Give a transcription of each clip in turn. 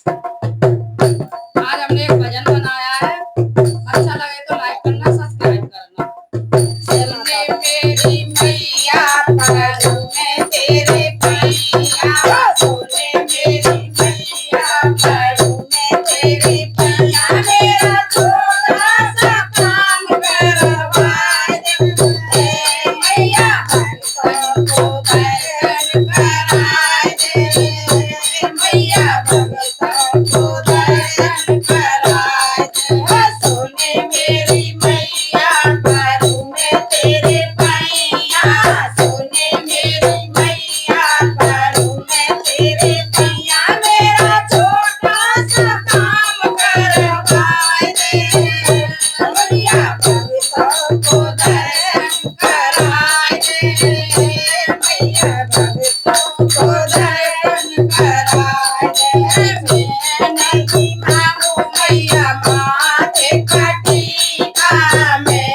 आज हमने एक भजन बनाया है। अच्छा लगे तो लाइक करना, सब्सक्राइब करना। सुने मेरी मैया परू में तेरे पैया, सुने मेरी मैया परू में तेरे पैया, मेरा थोड़ा सा काम करवा दे मैया, भक्तों को दर्शन करा दे मैया, भक्तों को दर्शन करा दे। सुने मेरी मैया परू में तेरे पैया, सुने मेरी मैया परू में तेरे पैया, मेरा छोटा सा काम करवा दे मैया, भक्तों को दर्शन करा दे मैया, भक्तों को दर्शन करा दे। मैं नहीं मांगू मैया माथे का टीका, मैं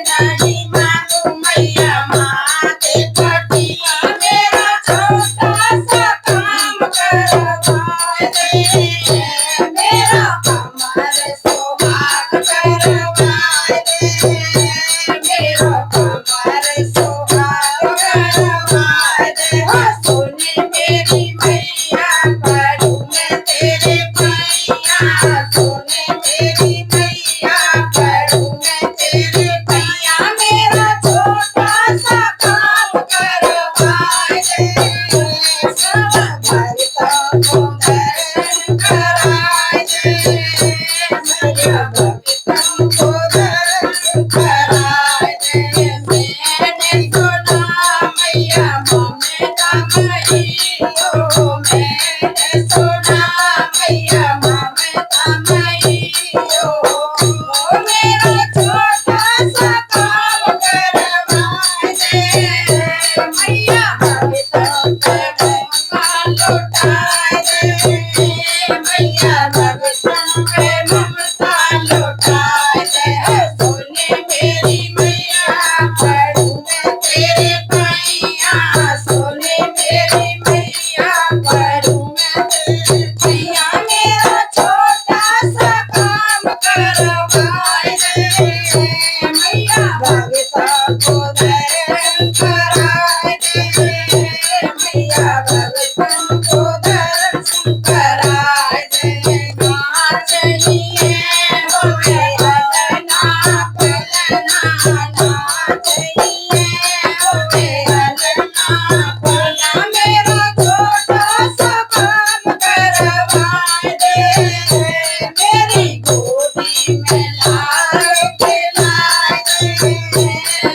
नहीं मांगू मैया माथे का टीका, मेरा छोटा सा काम करवा दे मेरा कमर सुहाग करवा दे मेरा कमर सुहाग करवा दे। सुने मेरी मैया परू में तेरे पैया, सुने मेरी मैया परू में तेरे पैया, मेरा छोटा सा काम करवा दे सब भक्तों को दर्शन करा दे मैया, भक्तों को दर्शन करा दे। मैंने सुना मैया ममता मैयो, मैंने सुना मैया ममता मैयो, मेरा छोटा सा काम करवा दे मैया, भक्तों को ममता लौटा दे मैया, भक्तों को ममता लौटा दे। सुने मेरी मैया परू में तेरे पैया, सुने मेरी मैया परू में तेरे पैया, मेरा छोटा सा काम करवा दे मैया, भक्तों को दर्शन करा दे मैया, भक्तों को दर्शन करा दे। नाचनिए होवे अलना पलना, नाचनिए होवे अलना पलना, मेरा छोटा सा काम करवा दे मेरी गोदी में लाल खिला दे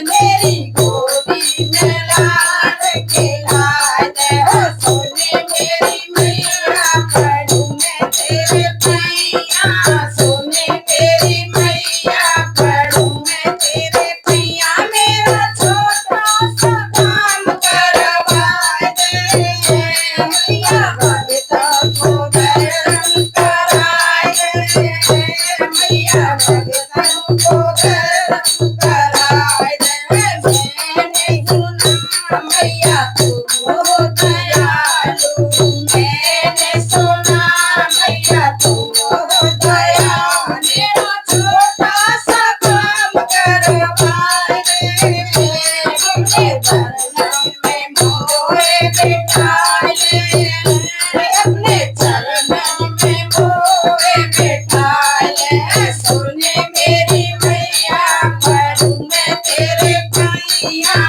मेरी गोदी में लाल खिला दे। सुने मेरी मैया परू में तेरे पैया, सुने मेरी मैया परू में तेरे पैया, मेरा छोटा सा काम करवा दे मैया, भक्तों को दर्शन करा दे मैया, भक्तों को दर्शन करा दे। मैंने सुना मैया तू हो दयालु, मैंने सुना मैया तू हो दयालु, मेरा छोटा सा काम करवा दे अपने चरणों में मोए बिठा ले अपने चरणों में मोए बिठा ले। सुने मेरी मैया परू में तेरे पैया,